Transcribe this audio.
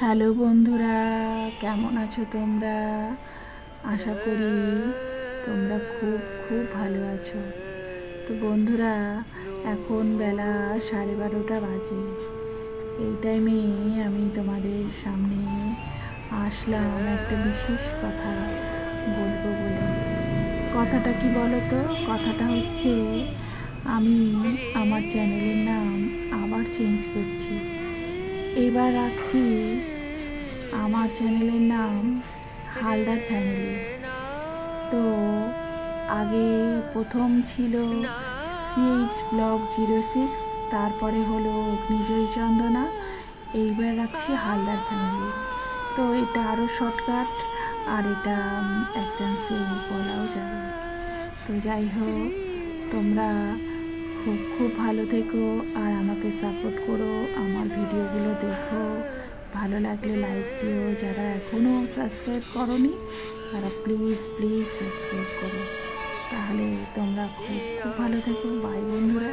Hello বন্ধুরা, কেমন আছো তোমরা? আশা করি তোমরা খুব খুব ভালো আছো। তো বন্ধুরা, এখন বেলা 12:30 বাজে। এই টাইমে আমি তোমাদের সামনে আসলাম একটা বিশেষ কথা বলবো বলে। কথাটা কি বলো তো? কথাটা হচ্ছে, আমি আমার চ্যানেলের নাম আবার চেঞ্জ করছি। এবার রাখছি আমার চ্যানেলের নাম হালদার ফ্যামিলি। তো আগে প্রথম ছিল CH ব্লগ 06, তারপরে হলো অগ্নিজয়ী চন্দনা, এইবার রাখছি হালদার ফ্যামিলি। তো এটা আরও শর্টকাট, আর এটা এক চান্সে বলাও যাবে। তো যাই হোক, তোমরা খুব খুব ভালো থেকো আর আমাকে সাপোর্ট করো, আমার ভিডিওগুলো দেখো, ভালো লাগলে লাইক দিও। যারা এখনও সাবস্ক্রাইব করোনি তারা প্লিজ প্লিজ সাবস্ক্রাইব করো। তাহলে তোমরা খুব খুব ভালো থেকো। বাই বন্ধুরা।